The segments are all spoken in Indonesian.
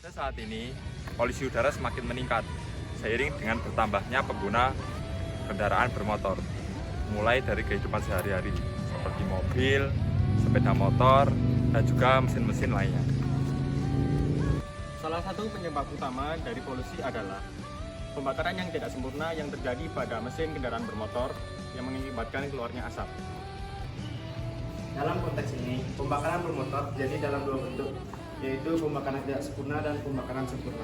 Pada saat ini, polusi udara semakin meningkat seiring dengan bertambahnya pengguna kendaraan bermotor, mulai dari kehidupan sehari-hari seperti mobil, sepeda motor, dan juga mesin-mesin lainnya. Salah satu penyebab utama dari polusi adalah pembakaran yang tidak sempurna yang terjadi pada mesin kendaraan bermotor yang mengakibatkan keluarnya asap. Dalam konteks ini, pembakaran bermotor terjadi dalam dua bentuk, yaitu pembakaran tidak sempurna dan pembakaran sempurna.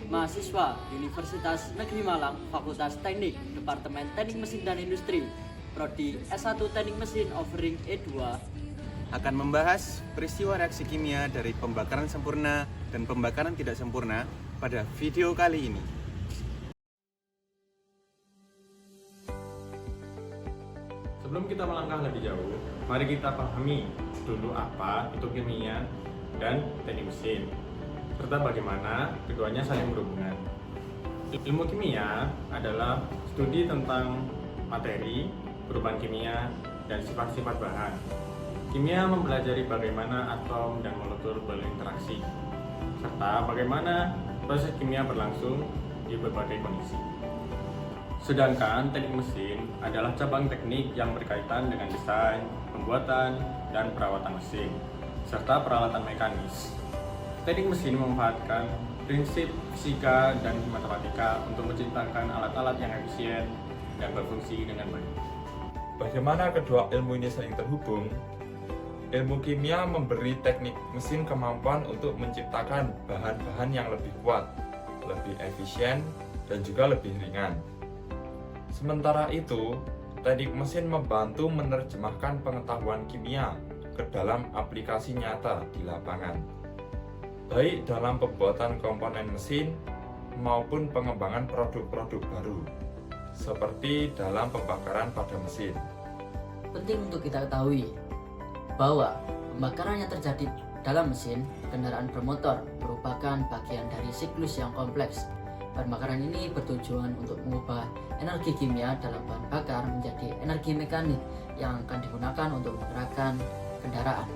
Mahasiswa Universitas Negeri Malang, Fakultas Teknik, Departemen Teknik Mesin dan Industri, Prodi S1 Teknik Mesin offering E2 akan membahas peristiwa reaksi kimia dari pembakaran sempurna dan pembakaran tidak sempurna pada video kali ini. Sebelum kita melangkah lebih jauh, mari kita pahami dulu apa itu kimia dan teknik mesin, serta bagaimana keduanya saling berhubungan. Ilmu kimia adalah studi tentang materi, perubahan kimia, dan sifat-sifat bahan. Kimia mempelajari bagaimana atom dan molekul berinteraksi, serta bagaimana proses kimia berlangsung di berbagai kondisi. Sedangkan teknik mesin adalah cabang teknik yang berkaitan dengan desain, pembuatan, dan perawatan mesin, serta peralatan mekanis. Teknik mesin memanfaatkan prinsip fisika dan matematika untuk menciptakan alat-alat yang efisien dan berfungsi dengan baik. Bagaimana kedua ilmu ini saling terhubung? Ilmu kimia memberi teknik mesin kemampuan untuk menciptakan bahan-bahan yang lebih kuat, lebih efisien, dan juga lebih ringan. Sementara itu, teknik mesin membantu menerjemahkan pengetahuan kimia ke dalam aplikasi nyata di lapangan, baik dalam pembuatan komponen mesin maupun pengembangan produk-produk baru, seperti dalam pembakaran pada mesin. Penting untuk kita ketahui bahwa pembakaran yang terjadi dalam mesin kendaraan bermotor merupakan bagian dari siklus yang kompleks. Pembakaran ini bertujuan untuk mengubah energi kimia dalam bahan bakar menjadi energi mekanik yang akan digunakan untuk menggerakkan kendaraan.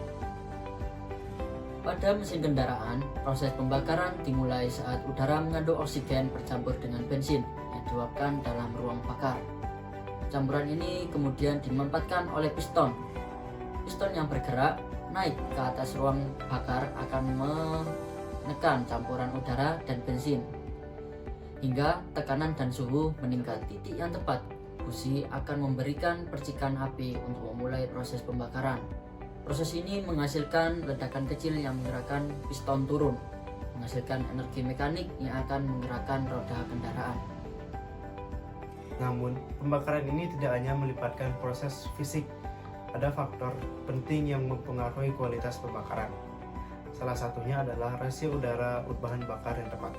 Pada mesin kendaraan, proses pembakaran dimulai saat udara mengandung oksigen bercampur dengan bensin yang diuapkan dalam ruang bakar. Campuran ini kemudian dimanfaatkan oleh piston. Piston yang bergerak naik ke atas ruang bakar akan menekan campuran udara dan bensin hingga tekanan dan suhu meningkat titik yang tepat. Busi akan memberikan percikan api untuk memulai proses pembakaran. Proses ini menghasilkan ledakan kecil yang menggerakkan piston turun, menghasilkan energi mekanik yang akan menggerakkan roda kendaraan. Namun, pembakaran ini tidak hanya melibatkan proses fisik, ada faktor penting yang mempengaruhi kualitas pembakaran. Salah satunya adalah rasio udara bahan bakar yang tepat.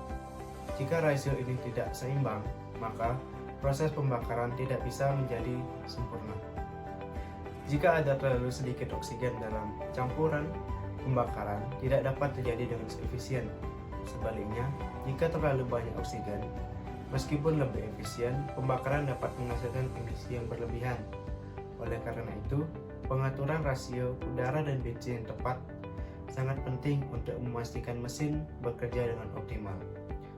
Jika rasio ini tidak seimbang, maka proses pembakaran tidak bisa menjadi sempurna. Jika ada terlalu sedikit oksigen dalam campuran, pembakaran tidak dapat terjadi dengan efisien. Sebaliknya, jika terlalu banyak oksigen, meskipun lebih efisien, pembakaran dapat menghasilkan emisi yang berlebihan. Oleh karena itu, pengaturan rasio udara dan bensin yang tepat sangat penting untuk memastikan mesin bekerja dengan optimal.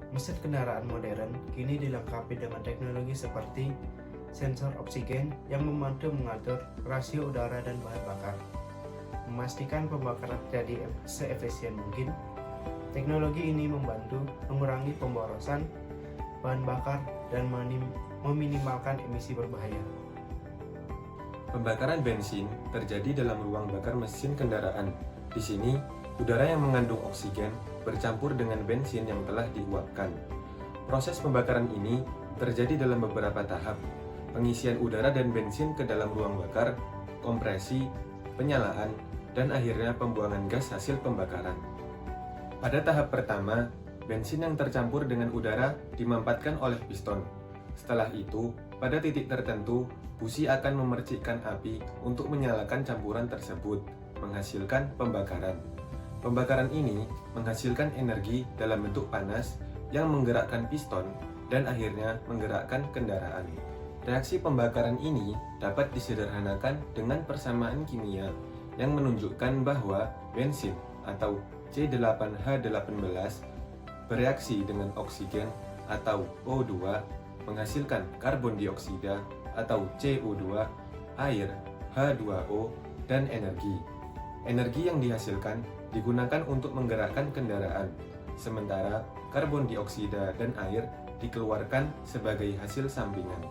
Mesin kendaraan modern kini dilengkapi dengan teknologi seperti sensor oksigen yang membantu mengatur rasio udara dan bahan bakar, memastikan pembakaran terjadi seefisien mungkin. Teknologi ini membantu mengurangi pemborosan bahan bakar dan meminimalkan emisi berbahaya. Pembakaran bensin terjadi dalam ruang bakar mesin kendaraan. Di sini, udara yang mengandung oksigen bercampur dengan bensin yang telah diuapkan. Proses pembakaran ini terjadi dalam beberapa tahap: pengisian udara dan bensin ke dalam ruang bakar, kompresi, penyalaan, dan akhirnya pembuangan gas hasil pembakaran. Pada tahap pertama, bensin yang tercampur dengan udara dimampatkan oleh piston. Setelah itu, pada titik tertentu, busi akan memercikkan api untuk menyalakan campuran tersebut, menghasilkan pembakaran. Pembakaran ini menghasilkan energi dalam bentuk panas yang menggerakkan piston dan akhirnya menggerakkan kendaraan. Reaksi pembakaran ini dapat disederhanakan dengan persamaan kimia yang menunjukkan bahwa bensin atau C8H18 bereaksi dengan oksigen atau O2 menghasilkan karbon dioksida atau CO2, air, H2O, dan energi. Energi yang dihasilkan digunakan untuk menggerakkan kendaraan, sementara karbon dioksida dan air dikeluarkan sebagai hasil sampingan.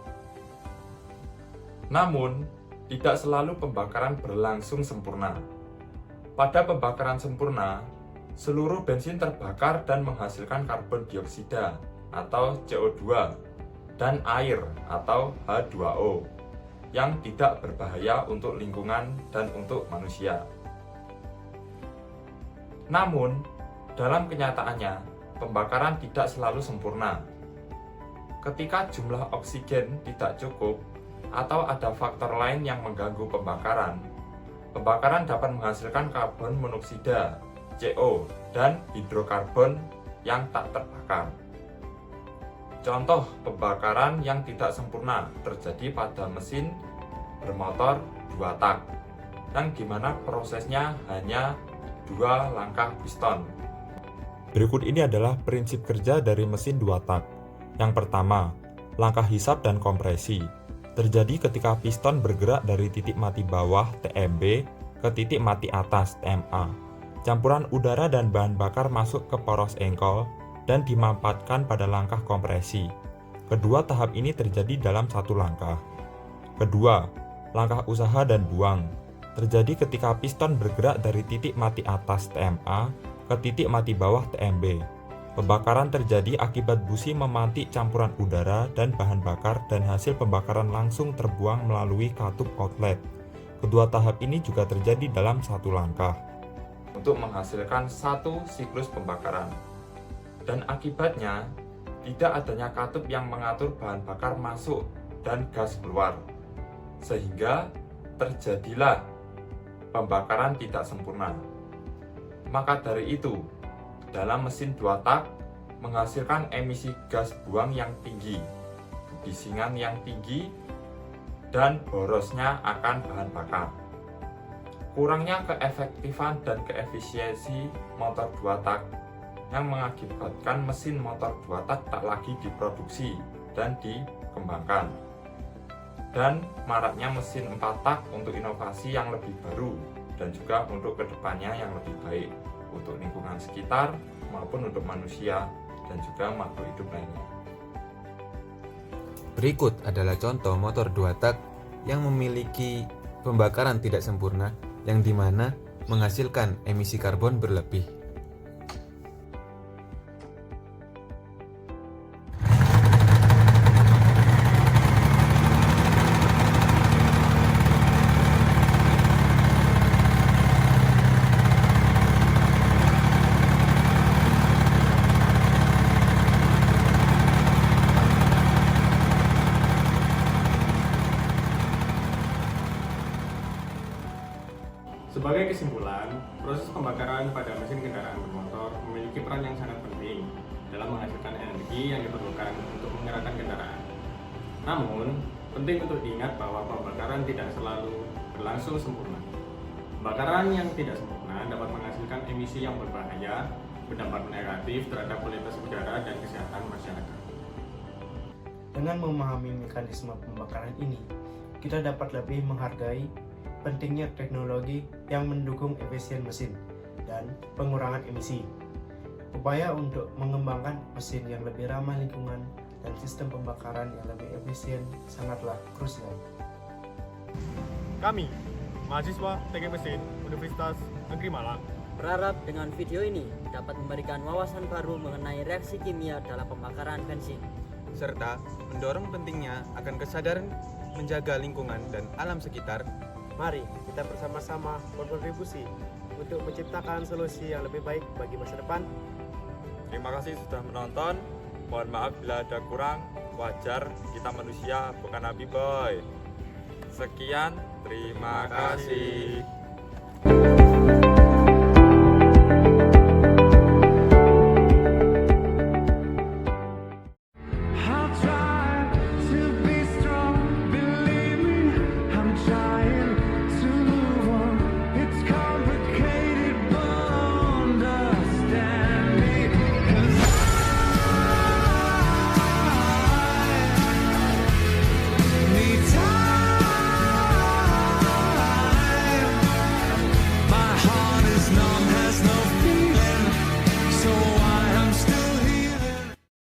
Namun, tidak selalu pembakaran berlangsung sempurna. Pada pembakaran sempurna, seluruh bensin terbakar dan menghasilkan karbon dioksida atau CO2 dan air atau H2O yang tidak berbahaya untuk lingkungan dan untuk manusia. Namun, dalam kenyataannya, pembakaran tidak selalu sempurna. Ketika jumlah oksigen tidak cukup atau ada faktor lain yang mengganggu pembakaran, pembakaran dapat menghasilkan karbon monoksida, CO, dan hidrokarbon yang tak terbakar. Contoh pembakaran yang tidak sempurna terjadi pada mesin bermotor 2 tak, yang dimana prosesnya hanya 2 langkah piston. Berikut ini adalah prinsip kerja dari mesin 2 tak. Yang pertama, langkah hisap dan kompresi. Terjadi ketika piston bergerak dari titik mati bawah TMB ke titik mati atas TMA. Campuran udara dan bahan bakar masuk ke poros engkol dan dimampatkan pada langkah kompresi. Kedua tahap ini terjadi dalam satu langkah. Kedua, langkah usaha dan buang. Terjadi ketika piston bergerak dari titik mati atas TMA ke titik mati bawah TMB. Pembakaran terjadi akibat busi memantik campuran udara dan bahan bakar dan hasil pembakaran langsung terbuang melalui katup outlet. Kedua tahap ini juga terjadi dalam satu langkah untuk menghasilkan satu siklus pembakaran. Dan akibatnya, tidak adanya katup yang mengatur bahan bakar masuk dan gas keluar. Sehingga terjadilah pembakaran tidak sempurna. Maka dari itu, dalam mesin 2 tak menghasilkan emisi gas buang yang tinggi, kebisingan yang tinggi, dan borosnya akan bahan bakar. Kurangnya keefektifan dan keefisiensi motor 2 tak yang mengakibatkan mesin motor 2 tak tak lagi diproduksi dan dikembangkan. Dan maraknya mesin 4 tak untuk inovasi yang lebih baru dan juga untuk kedepannya yang lebih baik untuk lingkungan sekitar maupun untuk manusia dan juga makhluk hidup lainnya. Berikut adalah contoh motor 2 tak yang memiliki pembakaran tidak sempurna yang dimana menghasilkan emisi karbon berlebih. Sebagai kesimpulan, proses pembakaran pada mesin kendaraan bermotor memiliki peran yang sangat penting dalam menghasilkan energi yang diperlukan untuk menggerakkan kendaraan. Namun, penting untuk diingat bahwa pembakaran tidak selalu berlangsung sempurna. Pembakaran yang tidak sempurna dapat menghasilkan emisi yang berbahaya, berdampak negatif terhadap kualitas udara dan kesehatan masyarakat. Dengan memahami mekanisme pembakaran ini, kita dapat lebih menghargai pentingnya teknologi yang mendukung efisien mesin dan pengurangan emisi. Upaya untuk mengembangkan mesin yang lebih ramah lingkungan dan sistem pembakaran yang lebih efisien sangatlah krusial. Kami, mahasiswa Teknik Mesin Universitas Negeri Malang, Berharap dengan video ini dapat memberikan wawasan baru mengenai reaksi kimia dalam pembakaran bensin, serta mendorong pentingnya akan kesadaran menjaga lingkungan dan alam sekitar. Mari kita bersama-sama berkontribusi untuk menciptakan solusi yang lebih baik bagi masa depan. Terima kasih sudah menonton. Mohon maaf bila ada kurang. Wajar, kita manusia bukan nabi boy. Sekian, terima kasih.